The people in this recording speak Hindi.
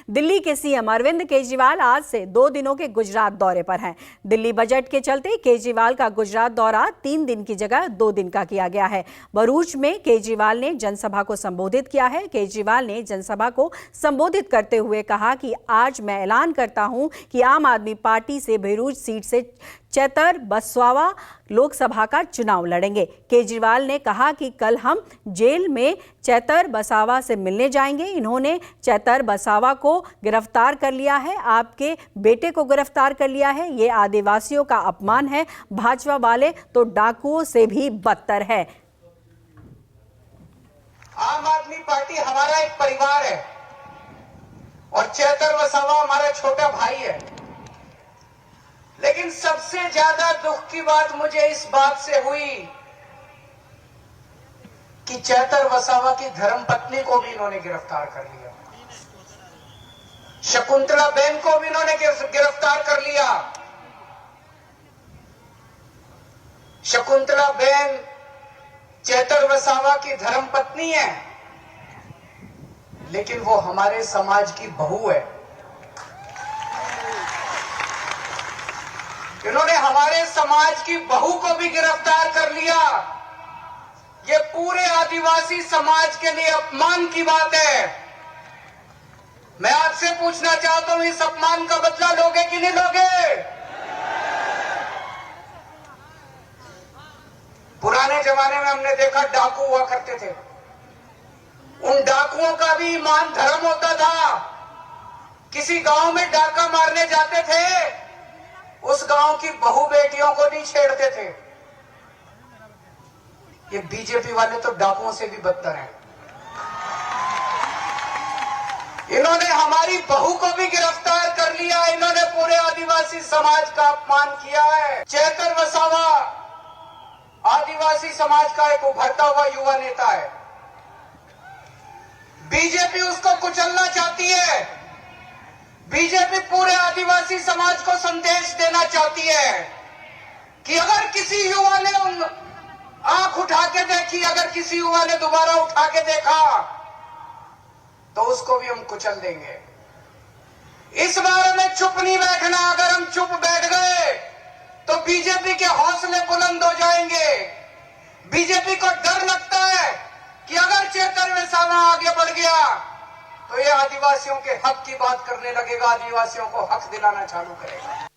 दिल्ली के सीएम अरविंद केजरीवाल आज से 2 दिनों के गुजरात दौरे पर हैं। दिल्ली बजट के चलते केजरीवाल का गुजरात दौरा 3 दिन की जगह 2 दिन का किया गया है। भरूच में केजरीवाल ने जनसभा को संबोधित किया है। केजरीवाल ने जनसभा को संबोधित करते हुए कहा कि आज मैं ऐलान करता हूं कि आम आदमी पार्टी से भरूच सीट से चैतर बसवावा लोकसभा का चुनाव लड़ेंगे। केजरीवाल ने कहा कि कल हम जेल में चैतर बसावा से मिलने जाएंगे। इन्होंने चैतर बसावा को गिरफ्तार कर लिया है, आपके बेटे को गिरफ्तार कर लिया है। ये आदिवासियों का अपमान है। भाजपा वाले तो डाकुओं से भी बदतर है। आम आदमी पार्टी हमारा एक परिवार है और चैतर वसावा हमारा छोटा भाई है। लेकिन सबसे ज्यादा दुख की बात मुझे इस बात से हुई कि चैतर वसावा की धर्मपत्नी को भी इन्होंने गिरफ्तार कर लिया। शकुंतला बेन को भी इन्होंने गिरफ्तार कर लिया। शकुंतला बेन चैतर वसावा की धर्मपत्नी है, लेकिन वो हमारे समाज की बहू है। इन्होंने हमारे समाज की बहू को भी गिरफ्तार कर लिया। ये पूरे आदिवासी समाज के लिए अपमान की बात है। मैं आपसे पूछना चाहता हूं, इस अपमान का बदला लोगे कि नहीं लोगे? पुराने जमाने में हमने देखा डाकू हुआ करते थे। उन डाकुओं का भी ईमान धर्म होता था। किसी गांव में डाका मारने जाते थे, उस गांव की बहू बेटियों को नहीं छेड़ते थे। ये बीजेपी वाले तो डाकुओं से भी बदतर हैं। इन्होंने हमारी बहू को भी गिरफ्तार कर लिया। इन्होंने पूरे आदिवासी समाज का अपमान किया है। चैतर वसावा आदिवासी समाज का एक उभरता हुआ युवा नेता है। बीजेपी उसको कुचलना चाहती है। बीजेपी पूरे आदिवासी समाज को संदेश देना चाहती है कि अगर किसी युवा ने आंख उठा के देखी, अगर किसी युवा ने दोबारा उठा के देखा, तो उसको भी हम कुचल देंगे। इस बारे में चुप नहीं बैठना। अगर हम चुप बैठ गए तो बीजेपी के हौसले बुलंद हो जाएंगे। बीजेपी को डर लगता है कि अगर चैतर वसावा आगे बढ़ गया तो ये आदिवासियों के हक की बात करने लगेगा, आदिवासियों को हक दिलाना चालू करेगा।